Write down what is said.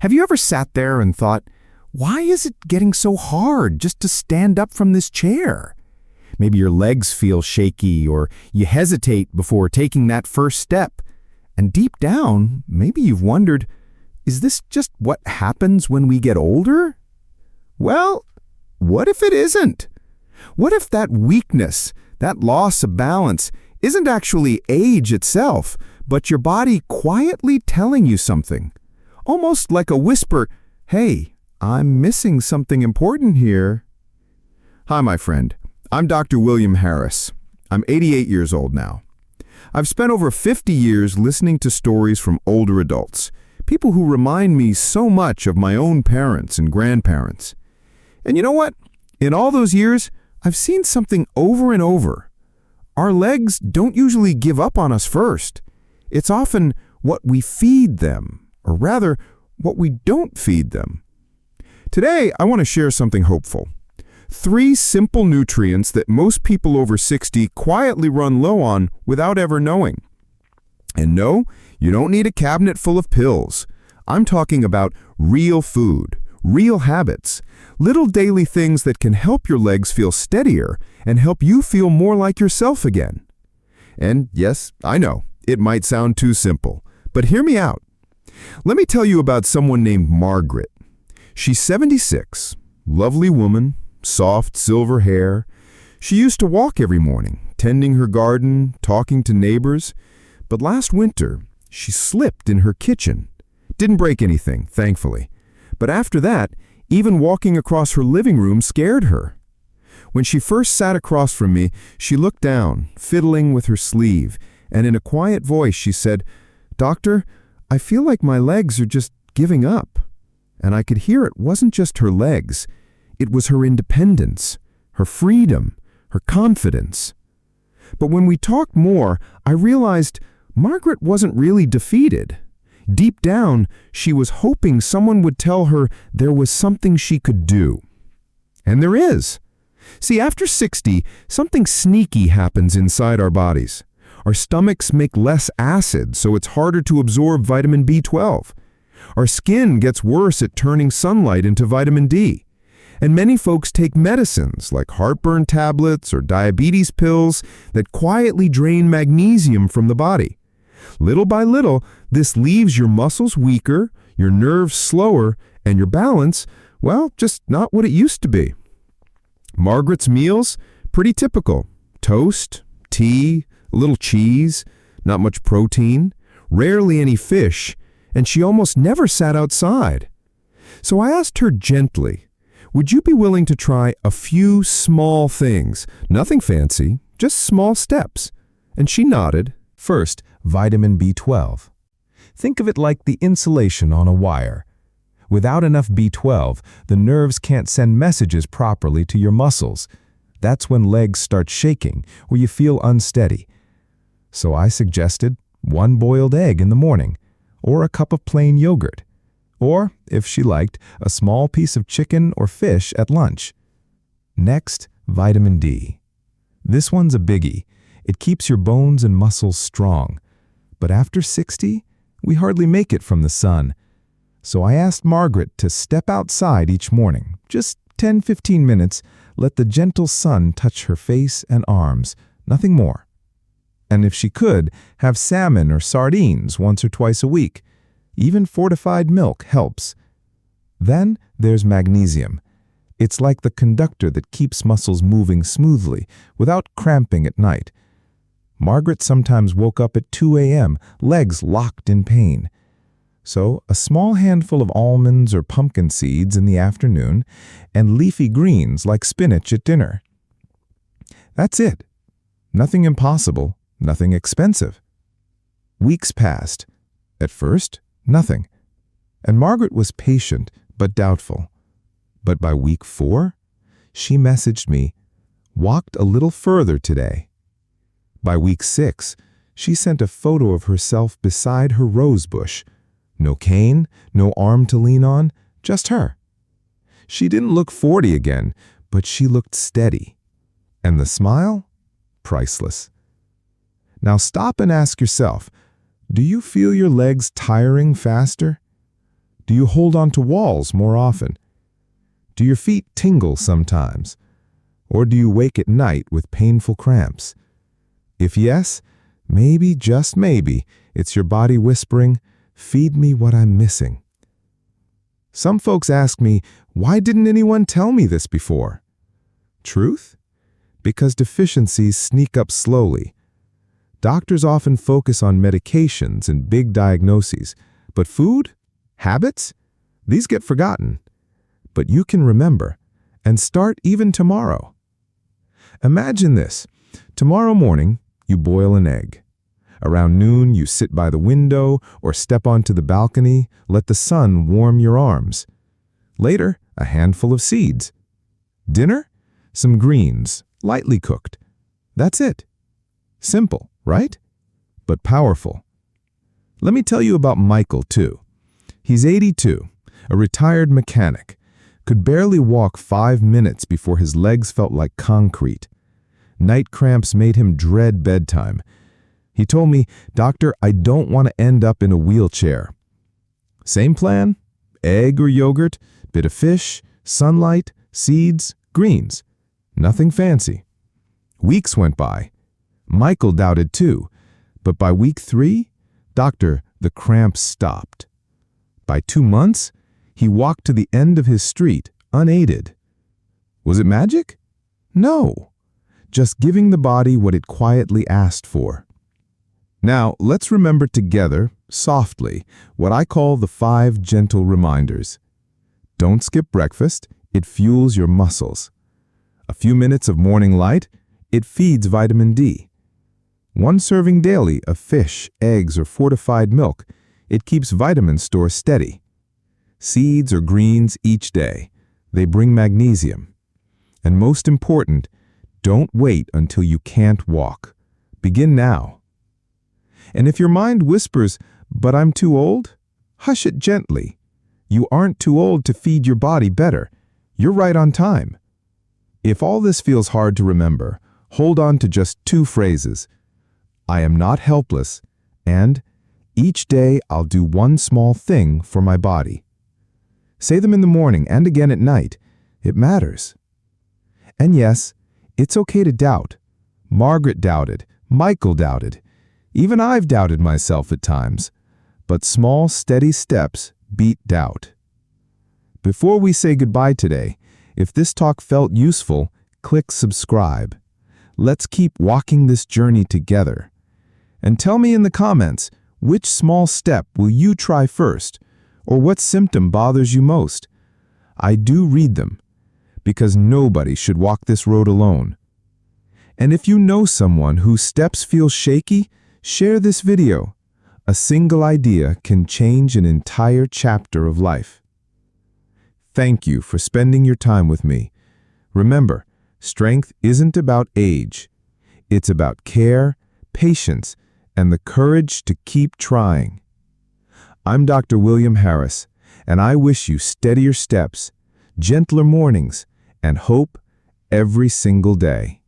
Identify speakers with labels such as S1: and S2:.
S1: Have you ever sat there and thought, why is it getting so hard just to stand up from this chair? Maybe your legs feel shaky or you hesitate before taking that first step. And deep down, maybe you've wondered, is this just what happens when we get older? Well, what if it isn't? What if that weakness, that loss of balance, isn't actually age itself, but your body quietly telling you something? Almost like a whisper, hey, I'm missing something important here. Hi, my friend. I'm Dr. William Harris. I'm 88 years old now. I've spent over 50 years listening to stories from older adults, people who remind me so much of my own parents and grandparents. And you know what? In all those years, I've seen something over and over. Our legs don't usually give up on us first. It's often what we feed them, or rather, what we don't feed them. Today, I want to share something hopeful. 3 simple nutrients that most people over 60 quietly run low on without ever knowing. And no, you don't need a cabinet full of pills. I'm talking about real food, real habits, little daily things that can help your legs feel steadier and help you feel more like yourself again. And yes, I know, it might sound too simple, but hear me out. Let me tell you about someone named Margaret. She's 76, lovely woman, soft silver hair. She used to walk every morning, tending her garden, talking to neighbors. But last winter, she slipped in her kitchen. Didn't break anything, thankfully. But after that, even walking across her living room scared her. When she first sat across from me, she looked down, fiddling with her sleeve, and in a quiet voice she said, "Doctor, I feel like my legs are just giving up." And I could hear it wasn't just her legs. It was her independence, her freedom, her confidence. But when we talked more, I realized Margaret wasn't really defeated. Deep down, she was hoping someone would tell her there was something she could do. And there is. See, after 60, something sneaky happens inside our bodies. Our stomachs make less acid, so it's harder to absorb vitamin B12. Our skin gets worse at turning sunlight into vitamin D. And many folks take medicines like heartburn tablets or diabetes pills that quietly drain magnesium from the body. Little by little, this leaves your muscles weaker, your nerves slower, and your balance, well, just not what it used to be. Margaret's meals? Pretty typical. Toast, tea, a little cheese, not much protein, rarely any fish, and she almost never sat outside. So I asked her gently, would you be willing to try a few small things? Nothing fancy, just small steps. And she nodded. First, vitamin B12. Think of it like the insulation on a wire. Without enough B12, the nerves can't send messages properly to your muscles. That's when legs start shaking or you feel unsteady. So I suggested 1 boiled egg in the morning, or a cup of plain yogurt, or, if she liked, a small piece of chicken or fish at lunch. Next, vitamin D. This one's a biggie. It keeps your bones and muscles strong. But after 60, we hardly make it from the sun. So I asked Margaret to step outside each morning, just 10-15 minutes, let the gentle sun touch her face and arms, nothing more. And if she could, have salmon or sardines once or twice a week. Even fortified milk helps. Then there's magnesium. It's like the conductor that keeps muscles moving smoothly without cramping at night. Margaret sometimes woke up at 2 a.m., legs locked in pain. So a small handful of almonds or pumpkin seeds in the afternoon and leafy greens like spinach at dinner. That's it. Nothing impossible, nothing expensive. Weeks passed. At first, nothing. And Margaret was patient but doubtful. But by week 4, she messaged me, "Walked a little further today." By week 6, she sent a photo of herself beside her rose bush. No cane, no arm to lean on, just her. She didn't look 40 again, but she looked steady. And the smile? Priceless. Now stop and ask yourself, do you feel your legs tiring faster?
S2: Do you hold on to walls more often? Do your feet tingle sometimes? Or do you wake at night with painful cramps? If yes, maybe, just maybe, it's your body whispering, "Feed me what I'm missing." Some folks ask me, why didn't anyone tell me this before? Truth? Because deficiencies sneak up slowly. Doctors often focus on medications and big diagnoses, but food? Habits? These get forgotten. But you can remember, and start even tomorrow. Imagine this. Tomorrow morning, you boil an egg. Around noon, you sit by the window or step onto the balcony, let the sun warm your arms. Later, a handful of seeds. Dinner? Some greens, lightly cooked. That's it. Simple, right? But powerful. Let me tell you about Michael, too. He's 82, a retired mechanic. Could barely walk 5 minutes before his legs felt like concrete. Night cramps made him dread bedtime. He told me, "Doctor, I don't want to end up in a wheelchair." Same plan? Egg or yogurt, bit of fish, sunlight, seeds, greens. Nothing fancy. Weeks went by. Michael doubted too. But by week 3, "Doctor, the cramps stopped." By 2 months, he walked to the end of his street, unaided. Was it magic? No. Just giving the body what it quietly asked for. Now, let's remember together, softly, what I call the 5 gentle reminders. Don't skip breakfast, it fuels your muscles. A few minutes of morning light, it feeds vitamin D. 1 serving daily of fish, eggs, or fortified milk, it keeps vitamin stores steady. Seeds or greens each day, they bring magnesium. And most important, don't wait until you can't walk. Begin now. And if your mind whispers, "But I'm too old," hush it gently. You aren't too old to feed your body better. You're right on time. If all this feels hard to remember, hold on to just 2 phrases. I am not helpless, and each day I'll do 1 small thing for my body. Say them in the morning and again at night. It matters. And yes, it's okay to doubt. Margaret doubted. Michael doubted. Even I've doubted myself at times. But small, steady steps beat doubt. Before we say goodbye today, if this talk felt useful, click subscribe. Let's keep walking this journey together. And tell me in the comments, which small step will you try first? Or what symptom bothers you most? I do read them, because nobody should walk this road alone. And if you know someone whose steps feel shaky, share this video. A single idea can change an entire chapter of life. Thank you for spending your time with me. Remember, strength isn't about age. It's about care, patience, and the courage to keep trying. I'm Dr. William Harris, and I wish you steadier steps, gentler mornings, and hope every single day.